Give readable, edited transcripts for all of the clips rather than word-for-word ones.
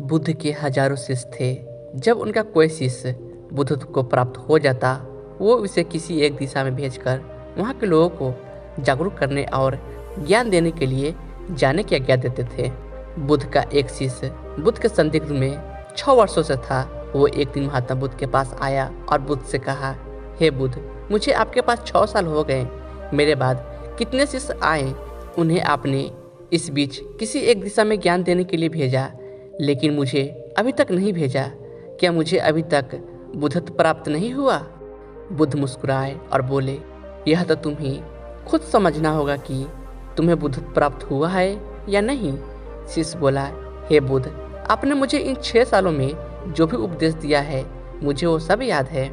बुद्ध के हजारों शिष्य थे। जब उनका कोई शिष्य बुद्धत्व को प्राप्त हो जाता, वो उसे किसी एक दिशा में भेजकर वहाँ के लोगों को जागरूक करने और ज्ञान देने के लिए जाने की आज्ञा देते थे। बुद्ध का एक शिष्य बुद्ध के संदिग्ध में 6 वर्षों से था। वो एक दिन महात्मा बुद्ध के पास आया और बुद्ध से कहा, हे बुद्ध, मुझे आपके पास 6 साल हो गए। मेरे बाद कितने शिष्य आए, उन्हें आपने इस बीच किसी एक दिशा में ज्ञान देने के लिए भेजा, लेकिन मुझे अभी तक नहीं भेजा। क्या मुझे अभी तक बुद्धत्व प्राप्त नहीं हुआ? बुद्ध मुस्कुराए और बोले, यह तो तुम्हें खुद समझना होगा कि तुम्हें बुद्धत्व प्राप्त हुआ है या नहीं। शिष्य बोला, हे बुद्ध, आपने मुझे इन 6 सालों में जो भी उपदेश दिया है, मुझे वो सब याद है।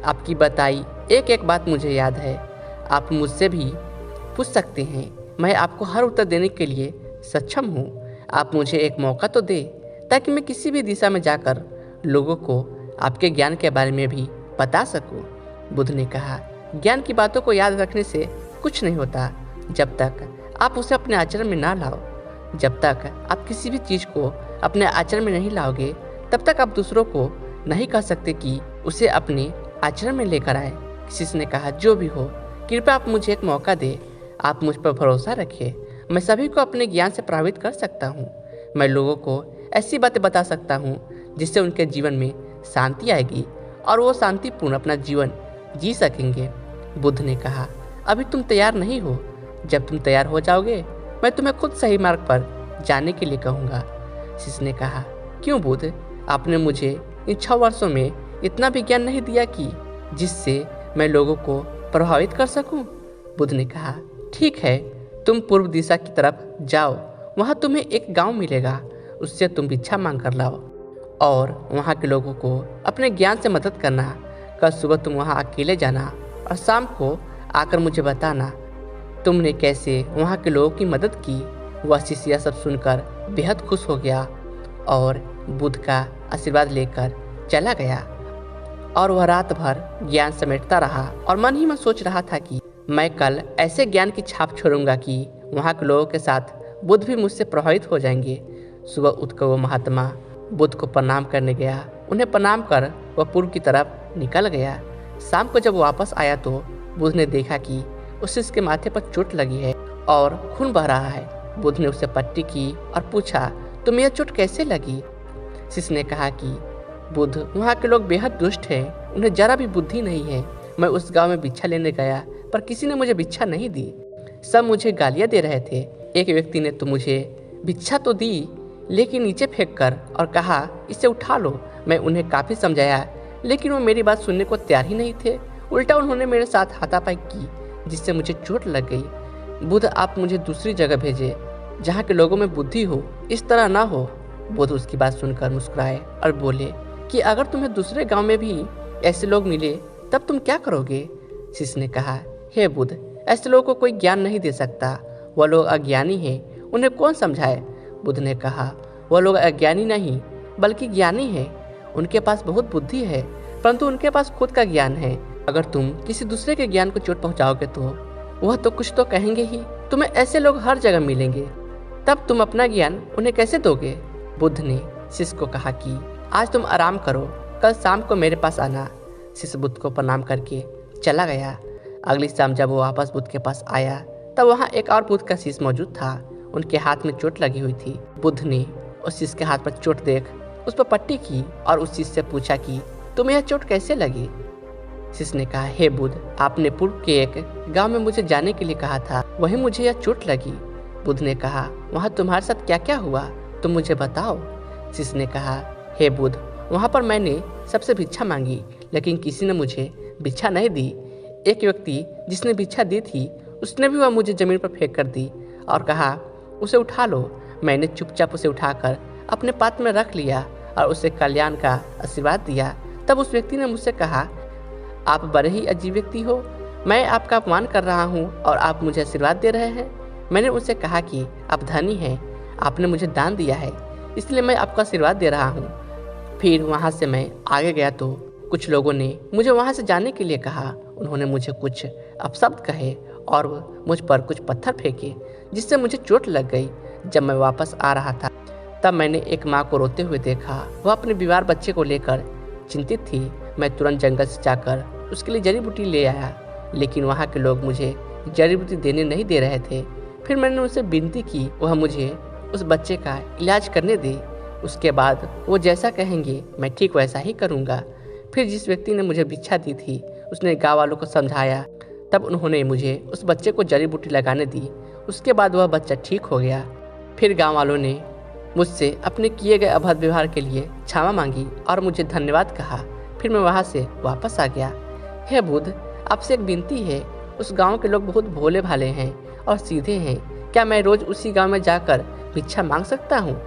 आपकी बताई एक एक बात मुझे याद है। आप मुझसे भी पूछ सकते हैं, मैं आपको हर उत्तर देने के लिए सक्षम हूँ। आप मुझे एक मौका तो दे, ताकि मैं किसी भी दिशा में जाकर लोगों को आपके ज्ञान के बारे में भी बता सकूं। बुद्ध ने कहा, ज्ञान की बातों को याद रखने से कुछ नहीं होता जब तक आप उसे अपने आचरण में ना लाओ। जब तक आप किसी भी चीज़ को अपने आचरण में नहीं लाओगे, तब तक आप दूसरों को नहीं कह सकते कि उसे अपने आचरण में लेकर आए। किसी ने कहा, जो भी हो, कृपया आप मुझे एक मौका दे। आप मुझ पर भरोसा रखें। मैं सभी को अपने ज्ञान से प्रभावित कर सकता हूँ। मैं लोगों को ऐसी बातें बता सकता हूँ जिससे उनके जीवन में शांति आएगी और वो शांतिपूर्ण अपना जीवन जी सकेंगे। बुद्ध ने कहा, अभी तुम तैयार नहीं हो। जब तुम तैयार हो जाओगे, मैं तुम्हें खुद सही मार्ग पर जाने के लिए कहूँगा। शिष्य ने कहा, क्यों बुद्ध, आपने मुझे इन 6 वर्षों में इतना भी ज्ञान नहीं दिया कि जिससे मैं लोगों को प्रभावित कर सकूं? बुद्ध ने कहा, ठीक है, तुम पूर्व दिशा की तरफ जाओ। वहाँ तुम्हें एक गांव मिलेगा, उससे तुम भिक्षा मांग कर लाओ और वहाँ के लोगों को अपने ज्ञान से मदद करना। कल सुबह तुम वहाँ अकेले जाना और शाम को आकर मुझे बताना तुमने कैसे वहाँ के लोगों की मदद की। वह शिष्य यह सब सुनकर बेहद खुश हो गया और बुद्ध का आशीर्वाद लेकर चला गया। और वह रात भर ज्ञान समेटता रहा और मन ही मन सोच रहा था कि मैं कल ऐसे ज्ञान की छाप छोड़ूंगा कि वहाँ के लोगों के साथ बुद्ध भी मुझसे प्रभावित हो जाएंगे। सुबह उठकर वो महात्मा बुद्ध को प्रणाम करने गया। उन्हें प्रणाम कर वह पूर्व की तरफ निकल गया। शाम को जब वापस आया तो बुद्ध ने देखा कि उस शिष्य के माथे पर चोट लगी है और खून बह रहा है। बुद्ध ने उसे पट्टी की और पूछा, तुम्हें यह चोट कैसे लगी? शिष्य ने कहा कि बुद्ध, वहाँ के लोग बेहद दुष्ट हैं, उन्हें जरा भी बुद्धि नहीं है। मैं उस गांव में भिक्षा लेने गया, पर किसी ने मुझे भिक्षा नहीं दी। सब मुझे गालियाँ दे रहे थे। एक व्यक्ति ने तो मुझे भिक्षा तो दी, लेकिन नीचे फेंक कर और कहा, इसे उठा लो। मैं उन्हें काफ़ी समझाया, लेकिन वो मेरी बात सुनने को तैयार ही नहीं थे। उल्टा उन्होंने मेरे साथ हाथापाई की, जिससे मुझे चोट लग गई। बुद्ध, आप मुझे दूसरी जगह भेजे जहाँ के लोगों में बुद्धि हो, इस तरह ना हो। बुद्ध उसकी बात सुनकर मुस्कुराए और बोले कि अगर तुम्हें दूसरे गांव में भी ऐसे लोग मिले तब तुम क्या करोगे? शिष्य ने कहा, हे बुद्ध, ऐसे लोगों को कोई ज्ञान नहीं दे सकता। वह लोग अज्ञानी हैं, उन्हें कौन समझाए? बुद्ध ने कहा, वह लोग अज्ञानी नहीं बल्कि ज्ञानी हैं। उनके पास बहुत बुद्धि है, परंतु उनके पास खुद का ज्ञान है। अगर तुम किसी दूसरे के ज्ञान को चोट पहुंचाओगे तो वह तो कुछ तो कहेंगे ही। तुम्हें ऐसे लोग हर जगह मिलेंगे, तब तुम अपना ज्ञान उन्हें कैसे दोगे? बुद्ध ने शिष्य को कहा कि आज तुम आराम करो, कल शाम को मेरे पास आना। शिष्य बुद्ध को प्रणाम करके चला गया। अगली शाम जब वो वापस बुद्ध के पास आया, तब वहाँ एक और बुद्ध का शिष्य मौजूद था। उनके हाथ में चोट लगी हुई थी। बुद्ध ने उस शिष्य के हाथ पर चोट देख उस पर पट्टी की और उस शिष्य से पूछा कि तुम्हें यह चोट कैसे लगी? शिष्य ने कहा, हे बुद्ध, आपने पूर्व के एक गांव में मुझे जाने के लिए कहा था, वहीं मुझे यह चोट लगी। बुद्ध ने कहा, वहाँ तुम्हारे साथ क्या क्या हुआ, तुम मुझे बताओ। शिष्य ने कहा, हे बुद्ध, वहाँ पर मैंने सबसे भिक्षा मांगी, लेकिन किसी ने मुझे भिक्षा नहीं दी। एक व्यक्ति जिसने भिक्षा दी थी, उसने भी वह मुझे जमीन पर फेंक कर दी और कहा, उसे उठा लो। मैंने चुपचाप उसे उठाकर अपने पात्र में रख लिया और उसे कल्याण का आशीर्वाद दिया। तब उस व्यक्ति ने मुझसे कहा, आप बड़े ही अजीब व्यक्ति हो, मैं आपका अपमान कर रहा हूँ और आप मुझे आशीर्वाद दे रहे हैं। मैंने उनसे कहा कि आप धनी हैं, आपने मुझे दान दिया है, इसलिए मैं आपका आशीर्वाद दे रहा हूँ। फिर वहाँ से मैं आगे गया तो कुछ लोगों ने मुझे वहाँ से जाने के लिए कहा। उन्होंने मुझे कुछ अपशब्द कहे और मुझ पर कुछ पत्थर फेंके, जिससे मुझे चोट लग गई। जब मैं वापस आ रहा था तब मैंने एक माँ को रोते हुए देखा। वह अपने बीमार बच्चे को लेकर चिंतित थी। मैं तुरंत जंगल से जाकर उसके लिए जड़ी बूटी ले आया, लेकिन वहाँ के लोग मुझे जड़ी बूटी देने नहीं दे रहे थे। फिर मैंने उनसे विनती की वह मुझे उस बच्चे का इलाज करने दे। उसके बाद वो जैसा कहेंगे मैं ठीक वैसा ही करूँगा। फिर जिस व्यक्ति ने मुझे भिक्षा दी थी उसने गाँव वालों को समझाया। तब उन्होंने मुझे उस बच्चे को जड़ी बूटी लगाने दी। उसके बाद वह बच्चा ठीक हो गया। फिर गाँव वालों ने मुझसे अपने किए गए अभद्र व्यवहार के लिए क्षमा मांगी और मुझे धन्यवाद कहा। फिर मैं वहाँ से वापस आ गया। हे बुद्ध, आपसे एक विनती है। उस गांव के लोग बहुत भोले भाले हैं और सीधे हैं। क्या मैं रोज उसी गांव में जाकर भिक्षा मांग सकता हूँ?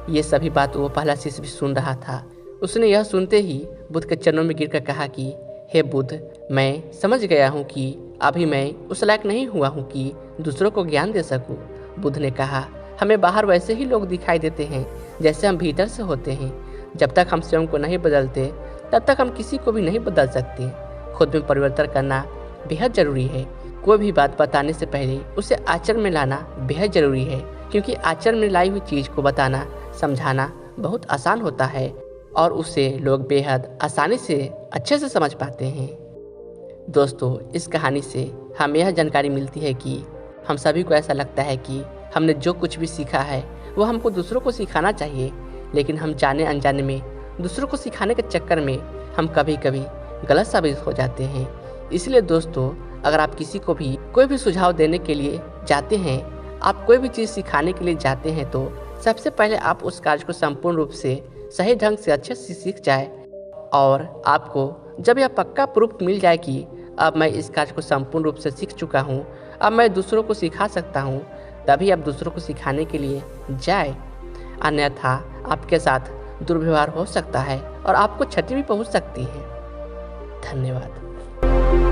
ये सभी बात वो पहला शिष्य भी सुन रहा था। उसने यह सुनते ही बुद्ध के चरणों में गिरकर कहा कि हे बुद्ध, मैं समझ गया हूँ कि अभी मैं उस लायक नहीं हुआ हूँ कि दूसरों को ज्ञान दे सकूँ। बुद्ध ने कहा, हमें बाहर वैसे ही लोग दिखाई देते हैं जैसे हम भीतर से होते हैं। जब तक हम स्वयं को नहीं बदलते तब तक हम किसी को भी नहीं बदल सकते। खुद में परिवर्तन करना बेहद जरूरी है। कोई भी बात बताने से पहले उसे आचरण में लाना बेहद जरूरी है, क्योंकि आचरण में लाई हुई चीज को बताना समझाना बहुत आसान होता है और उसे लोग बेहद आसानी से अच्छे से समझ पाते हैं। दोस्तों, इस कहानी से हमें यह जानकारी मिलती है कि हम सभी को ऐसा लगता है कि हमने जो कुछ भी सीखा है वो हमको दूसरों को सिखाना चाहिए, लेकिन हम जाने अनजाने में दूसरों को सिखाने के चक्कर में हम कभी कभी गलत साबित हो जाते हैं। इसलिए दोस्तों, अगर आप किसी को भी कोई भी सुझाव देने के लिए जाते हैं, आप कोई भी चीज़ सिखाने के लिए जाते हैं, तो सबसे पहले आप उस कार्य को संपूर्ण रूप से सही ढंग से अच्छे से सीख जाए। और आपको जब यह पक्का प्रूफ मिल जाए कि अब मैं इस कार्य को संपूर्ण रूप से सीख चुका हूँ, अब मैं दूसरों को सिखा सकता हूँ, तभी आप दूसरों को सिखाने के लिए जाए। अन्यथा आपके साथ दुर्व्यवहार हो सकता है और आपको क्षति भी पहुँच सकती है। धन्यवाद।